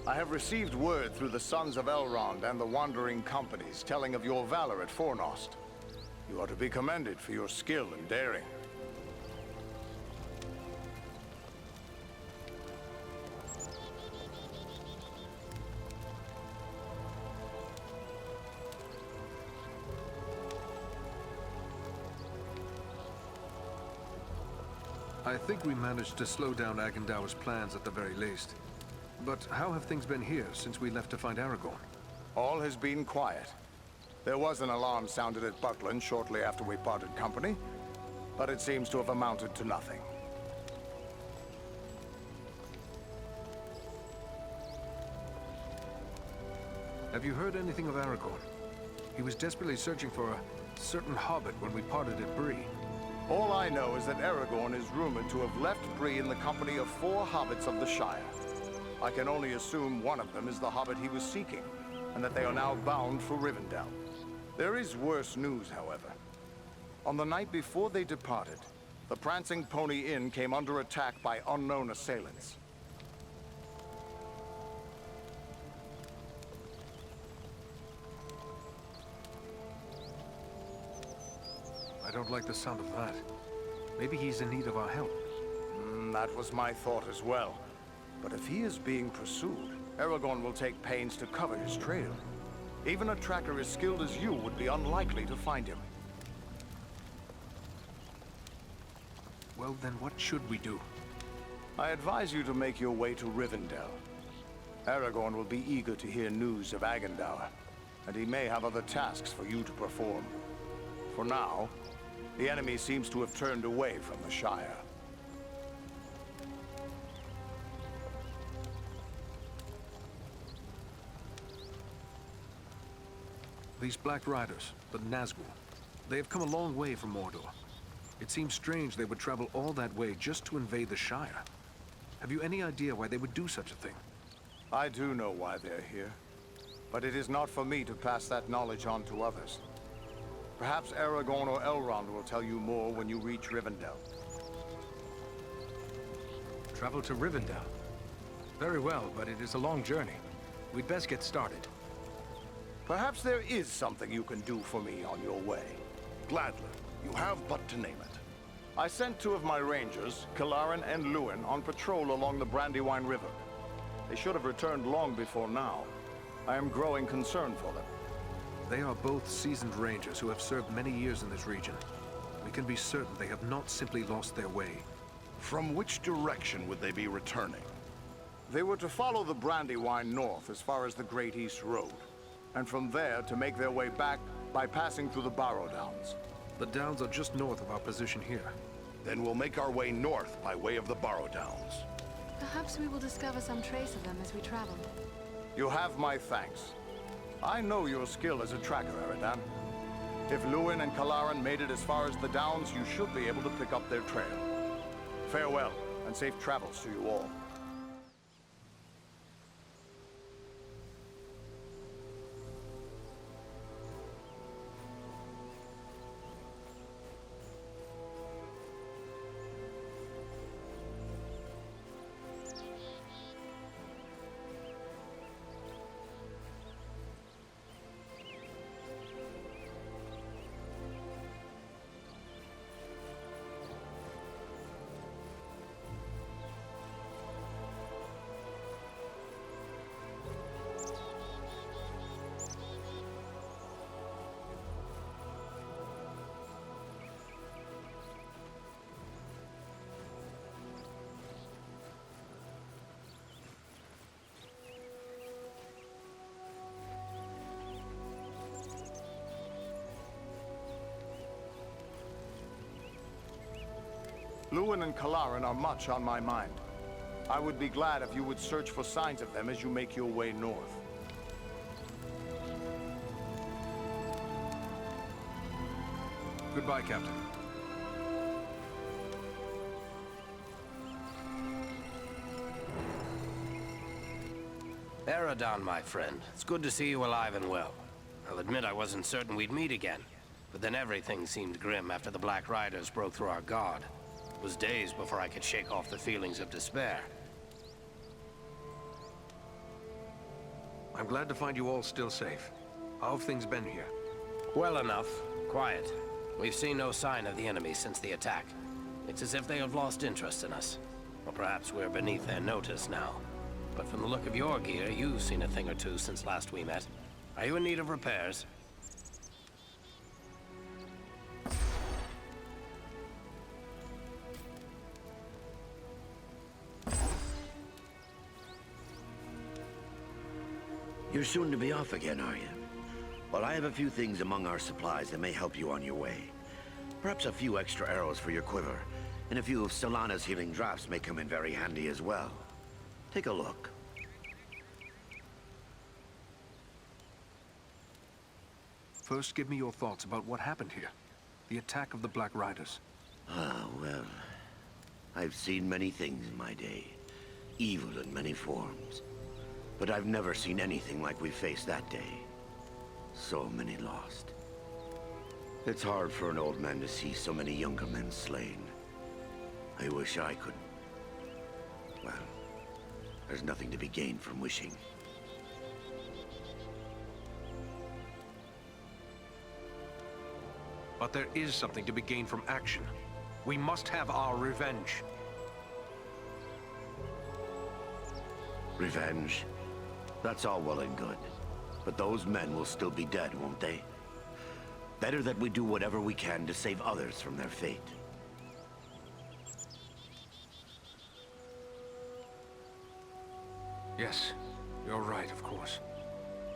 I have received word through the Sons of Elrond and the Wandering Companies telling of your valor at Fornost. You are to be commended for your skill and daring. I think we managed to slow down Agendaur's plans at the very least. But how have things been here since we left to find Aragorn? All has been quiet. There was an alarm sounded at Buckland shortly after we parted company, but it seems to have amounted to nothing. Have you heard anything of Aragorn? He was desperately searching for a certain hobbit when we parted at Bree. All I know is that Aragorn is rumored to have left Bree in the company of 4 hobbits of the Shire. I can only assume one of them is the hobbit he was seeking, and that they are now bound for Rivendell. There is worse news, however. On the night before they departed, the Prancing Pony Inn came under attack by unknown assailants. I don't like the sound of that. Maybe he's in need of our help. That was my thought as well. But if he is being pursued, Aragorn will take pains to cover his trail. Even a tracker as skilled as you would be unlikely to find him. Well, then what should we do? I advise you to make your way to Rivendell. Aragorn will be eager to hear news of Agendaur, and he may have other tasks for you to perform. For now, the enemy seems to have turned away from the Shire. These Black Riders, the Nazgul, they have come a long way from Mordor. It seems strange they would travel all that way just to invade the Shire. Have you any idea why they would do such a thing? I do know why they're here, but it is not for me to pass that knowledge on to others. Perhaps Aragorn or Elrond will tell you more when you reach Rivendell. Travel to Rivendell? Very well, but it is a long journey. We'd best get started. Perhaps there is something you can do for me on your way. Gladly. You have but to name it. I sent 2 of my rangers, Kalarin and Lewin, on patrol along the Brandywine River. They should have returned long before now. I am growing concerned for them. They are both seasoned rangers who have served many years in this region. We can be certain they have not simply lost their way. From which direction would they be returning? They were to follow the Brandywine north as far as the Great East Road, and from there to make their way back by passing through the Barrow Downs. The downs are just north of our position here. Then we'll make our way north by way of the Barrow Downs. Perhaps we will discover some trace of them as we travel. You have my thanks. I know your skill as a tracker, Eridan. If Lewin and Kalarin made it as far as the Downs, you should be able to pick up their trail. Farewell, and safe travels to you all. Lewin and Kalarin are much on my mind. I would be glad if you would search for signs of them as you make your way north. Goodbye, Captain. Eridan, my friend. It's good to see you alive and well. I'll admit I wasn't certain we'd meet again, but then everything seemed grim after the Black Riders broke through our guard. It was days before I could shake off the feelings of despair. I'm glad to find you all still safe. How have things been here? Well enough. Quiet. We've seen no sign of the enemy since the attack. It's as if they have lost interest in us. Or perhaps we're beneath their notice now. But from the look of your gear, you've seen a thing or two since last we met. Are you in need of repairs? You're soon to be off again, are you? Well, I have a few things among our supplies that may help you on your way. Perhaps a few extra arrows for your quiver, and a few of Solana's healing drafts may come in very handy as well. Take a look. First, give me your thoughts about what happened here. The attack of the Black Riders. Ah, well, I've seen many things in my day. Evil in many forms. But I've never seen anything like we faced that day. So many lost. It's hard for an old man to see so many younger men slain. I wish I could... Well, there's nothing to be gained from wishing. But there is something to be gained from action. We must have our revenge. Revenge? That's all well and good. But those men will still be dead, won't they? Better that we do whatever we can to save others from their fate. Yes, you're right, of course.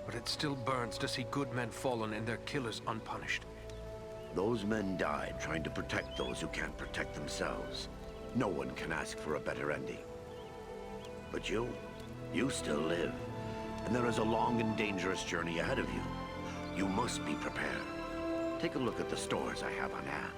But it still burns to see good men fallen and their killers unpunished. Those men died trying to protect those who can't protect themselves. No one can ask for a better ending. But you still live. And there is a long and dangerous journey ahead of you. You must be prepared. Take a look at the stores I have on hand.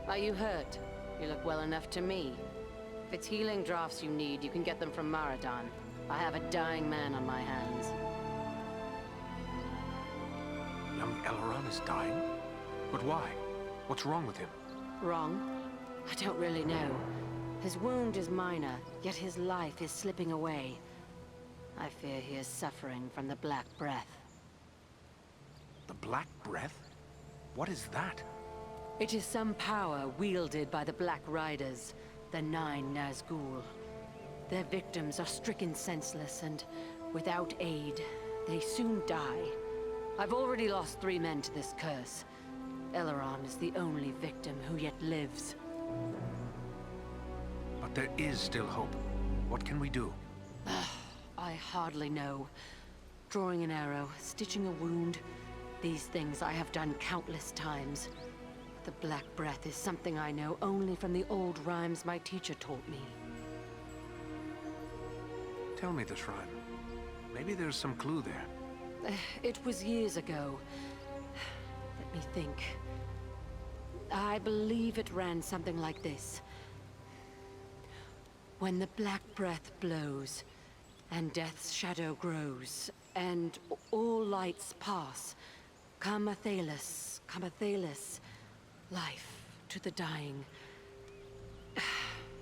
Are you hurt? You look well enough to me. If it's healing drafts you need, you can get them from Marathon. I have a dying man on my hands. Young Elrond is dying? But why? What's wrong with him? Wrong? I don't really know. His wound is minor, yet his life is slipping away. I fear he is suffering from the Black Breath. The Black Breath? What is that? It is some power wielded by the Black Riders, the 9 Nazgul. Their victims are stricken senseless, and without aid, they soon die. I've already lost 3 men to this curse. Eleron is the only victim who yet lives. But there is still hope. What can we do? I hardly know. Drawing an arrow, stitching a wound. These things I have done countless times. The Black Breath is something I know only from the old rhymes my teacher taught me. Tell me this rhyme. Maybe there's some clue there. It was years ago. Let me think. I believe it ran something like this. When the Black Breath blows, and death's shadow grows, and all lights pass, come Athelas, life to the dying.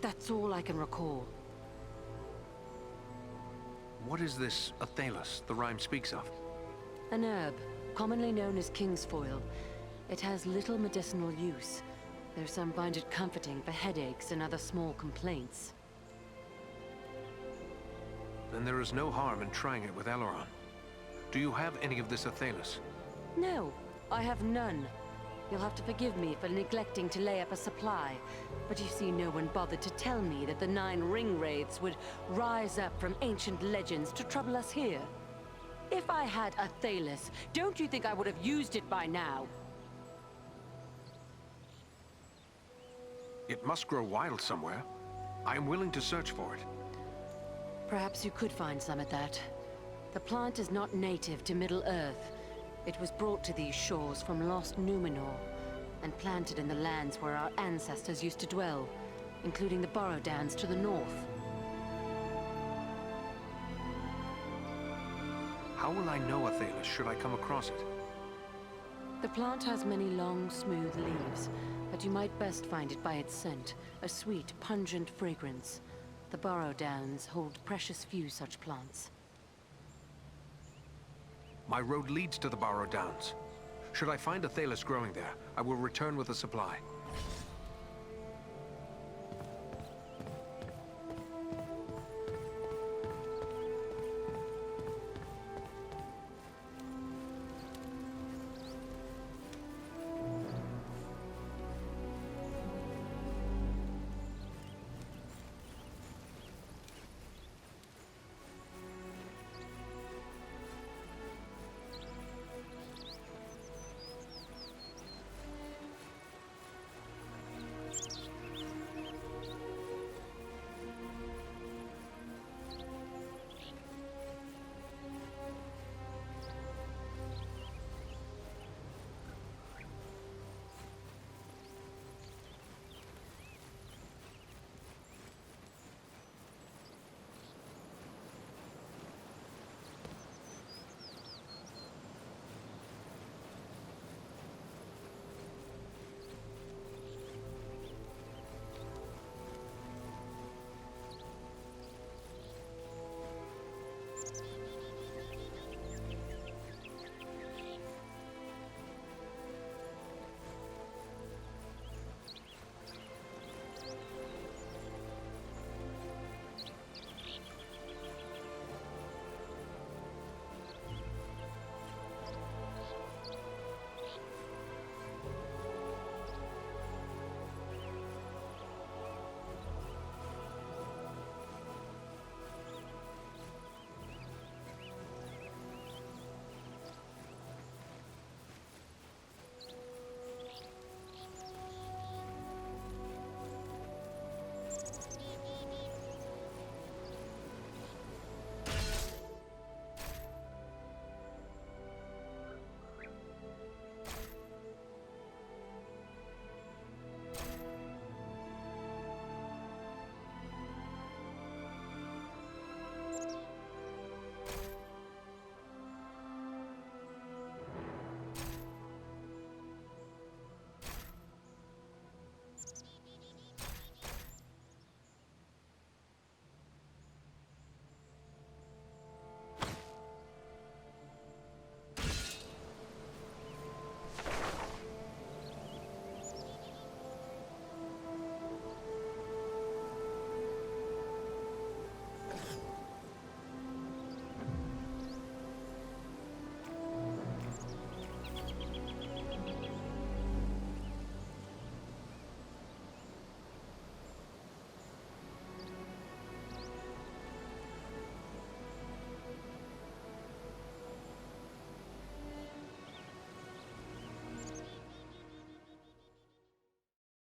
That's all I can recall. What is this Athelas the rhyme speaks of? An herb, commonly known as kingsfoil. It has little medicinal use, though some find it comforting for headaches and other small complaints. Then there is no harm in trying it with Eleron. Do you have any of this Athelas? No, I have none. You'll have to forgive me for neglecting to lay up a supply. But you see, no one bothered to tell me that the 9 ring wraiths would rise up from ancient legends to trouble us here. If I had Athelas, don't you think I would have used it by now? It must grow wild somewhere. I am willing to search for it. Perhaps you could find some at that. The plant is not native to Middle-earth. It was brought to these shores from lost Numenor, and planted in the lands where our ancestors used to dwell, including the Borrowdowns to the north. How will I know Athelas should I come across it? The plant has many long, smooth leaves, but you might best find it by its scent, a sweet, pungent fragrance. The Borrowdowns hold precious few such plants. My road leads to the Borrowdowns. Should I find Athelas growing there, I will return with a supply.